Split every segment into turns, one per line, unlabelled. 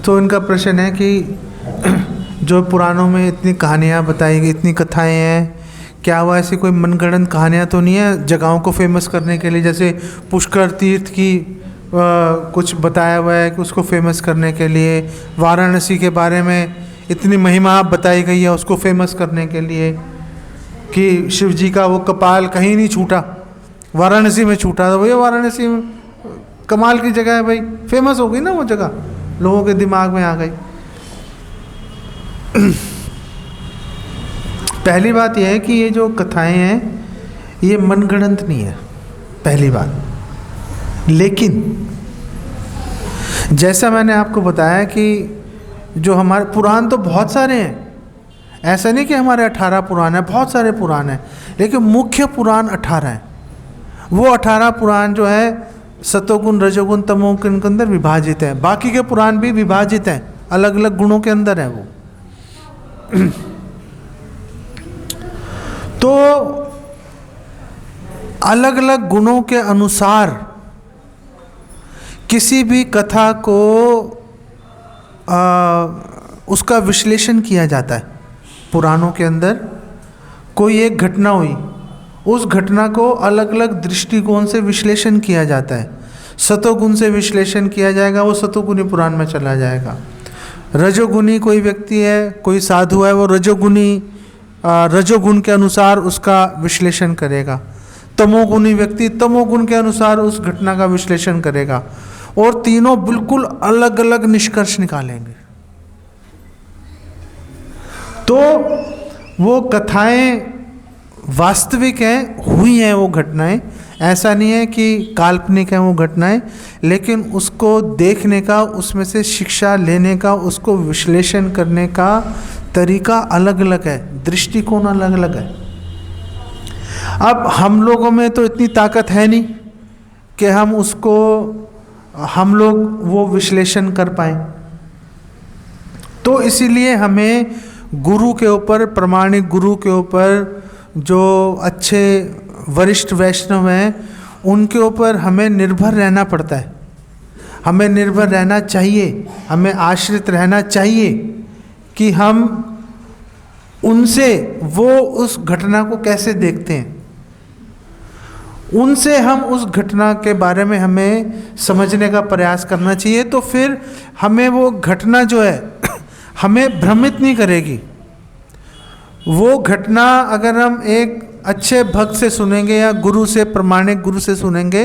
तो इनका प्रश्न है कि जो पुराणों में इतनी कहानियाँ बताई गई, इतनी कथाएं हैं, क्या वो ऐसी कोई मनगढ़ंत कहानियाँ तो नहीं है जगहों को फेमस करने के लिए? जैसे पुष्कर तीर्थ की कुछ बताया हुआ है कि उसको फेमस करने के लिए, वाराणसी के बारे में इतनी महिमा बताई गई है उसको फेमस करने के लिए कि शिव जी का वो कपाल कहीं नहीं छूटा, वाराणसी में छूटा। तो भैया वाराणसी में कमाल की जगह है भाई, फेमस हो गई ना वो जगह, लोगों के दिमाग में आ गई। पहली बात यह है कि ये जो कथाएं हैं ये मनगढ़ंत नहीं है, पहली बात। लेकिन जैसा मैंने आपको बताया कि जो हमारे पुराण तो बहुत सारे हैं, ऐसा नहीं कि हमारे 18 पुराण हैं, बहुत सारे पुराण हैं, लेकिन मुख्य पुराण 18 हैं। वो 18 पुराण जो है सतोगुण रजोगुण तमोगुण के अंदर विभाजित हैं। बाकी के पुराण भी विभाजित हैं, अलग अलग गुणों के अंदर हैं वो। तो अलग अलग गुणों के अनुसार किसी भी कथा को उसका विश्लेषण किया जाता है। पुराणों के अंदर कोई एक घटना हुई, उस घटना को अलग अलग दृष्टिकोण से विश्लेषण किया जाता है। सतोगुण से विश्लेषण किया जाएगा, वो सतोगुणी पुराण में चला जाएगा। रजोगुणी कोई व्यक्ति है, कोई साधु है, वो रजोगुण के अनुसार उसका विश्लेषण करेगा। तमोगुणी व्यक्ति तमोगुण के अनुसार उस घटना का विश्लेषण करेगा, और तीनों बिल्कुल अलग अलग निष्कर्ष निकालेंगे। तो वो कथाएं वास्तविक हैं, हुई हैं वो घटनाएं, ऐसा नहीं है कि काल्पनिक हैं वो घटनाएं, लेकिन उसको देखने का, उसमें से शिक्षा लेने का, उसको विश्लेषण करने का तरीका अलग अलग है, दृष्टिकोण अलग अलग है। अब हम लोगों में तो इतनी ताकत है नहीं कि हम लोग वो विश्लेषण कर पाएं। तो इसीलिए हमें गुरु के ऊपर, प्रामाणिक गुरु के ऊपर, जो अच्छे वरिष्ठ वैष्णव हैं उनके ऊपर हमें निर्भर रहना पड़ता है। हमें निर्भर रहना चाहिए, हमें आश्रित रहना चाहिए कि हम उनसे वो उस घटना को कैसे देखते हैं, उनसे हम उस घटना के बारे में हमें समझने का प्रयास करना चाहिए। तो फिर हमें वो घटना जो है हमें भ्रमित नहीं करेगी। वो घटना अगर हम एक अच्छे भक्त से सुनेंगे या गुरु से, प्रामाणिक गुरु से सुनेंगे,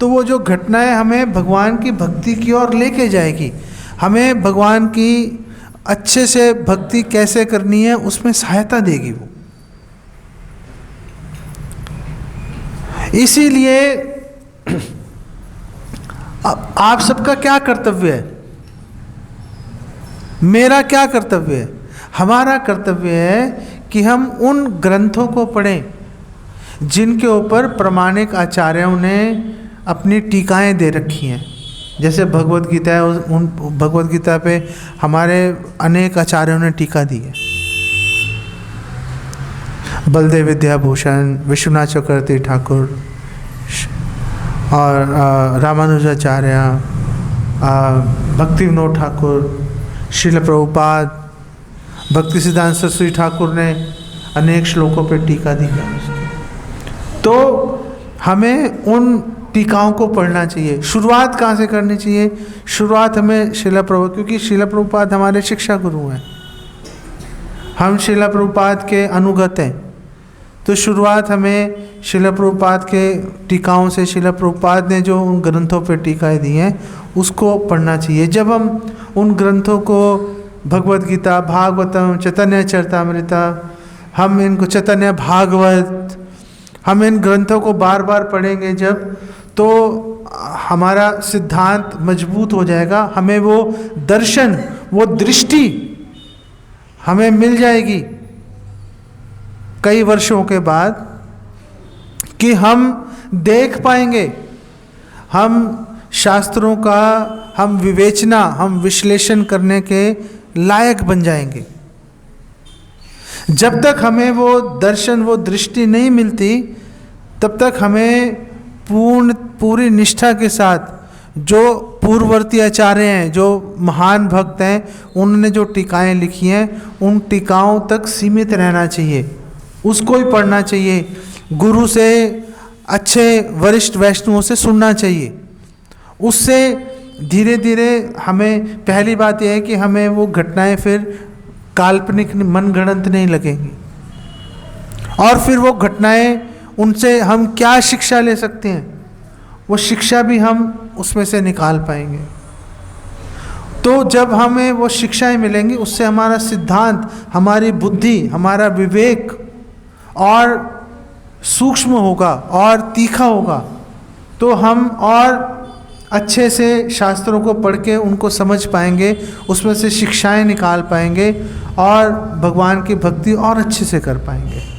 तो वो जो घटना है हमें भगवान की भक्ति की ओर लेके जाएगी। हमें भगवान की अच्छे से भक्ति कैसे करनी है उसमें सहायता देगी वो। इसीलिए आप सबका क्या कर्तव्य है, मेरा क्या कर्तव्य है? हमारा कर्तव्य है कि हम उन ग्रंथों को पढ़ें जिनके ऊपर प्रामाणिक आचार्यों ने अपनी टीकाएं दे रखी हैं। जैसे भगवद गीता है, उन भगवद गीता पे हमारे अनेक आचार्यों ने टीका दी है। बलदेव विद्याभूषण, विश्वनाथ चक्रवर्ती ठाकुर और रामानुजाचार्य, भक्ति विनोद ठाकुर, श्रील प्रभुपाद, भक्ति सिद्धांत सरस्वती ठाकुर ने अनेक श्लोकों पर टीका दी है। तो हमें उन टीकाओं को पढ़ना चाहिए। शुरुआत कहाँ से करनी चाहिए? शुरुआत हमें श्रील प्रभु, क्योंकि श्रील प्रभुपाद हमारे शिक्षा गुरु हैं, हम श्रील प्रभुपाद के अनुगत हैं। तो शुरुआत हमें श्रील प्रभुपाद के टीकाओं से, श्रील प्रभुपाद ने जो उन ग्रंथों पर टीकाएँ दी हैं उसको पढ़ना चाहिए। जब हम उन ग्रंथों को, भगवद गीता, भागवतम, चैतन्य चरितामृत, हम इनको चैतन्य भागवत, हम इन ग्रंथों को बार बार पढ़ेंगे जब, तो हमारा सिद्धांत मजबूत हो जाएगा। हमें वो दर्शन, वो दृष्टि हमें मिल जाएगी कई वर्षों के बाद, कि हम देख पाएंगे, हम शास्त्रों का हम विवेचना, हम विश्लेषण करने के लायक बन जाएंगे। जब तक हमें वो दर्शन, वो दृष्टि नहीं मिलती, तब तक हमें पूरी निष्ठा के साथ जो पूर्ववर्ती आचार्य हैं, जो महान भक्त हैं, उन्होंने जो टीकाएं लिखी हैं उन टीकाओं तक सीमित रहना चाहिए, उसको ही पढ़ना चाहिए, गुरु से, अच्छे वरिष्ठ वैष्णवों से सुनना चाहिए। उससे धीरे धीरे हमें, पहली बात यह है कि हमें वो घटनाएं फिर काल्पनिक मनगढ़ंत नहीं लगेंगी, और फिर वो घटनाएं, उनसे हम क्या शिक्षा ले सकते हैं वो शिक्षा भी हम उसमें से निकाल पाएंगे। तो जब हमें वो शिक्षाएं मिलेंगी, उससे हमारा सिद्धांत, हमारी बुद्धि, हमारा विवेक और सूक्ष्म होगा और तीखा होगा, तो हम और अच्छे से शास्त्रों को पढ़ के उनको समझ पाएंगे, उसमें से शिक्षाएं निकाल पाएंगे और भगवान की भक्ति और अच्छे से कर पाएंगे।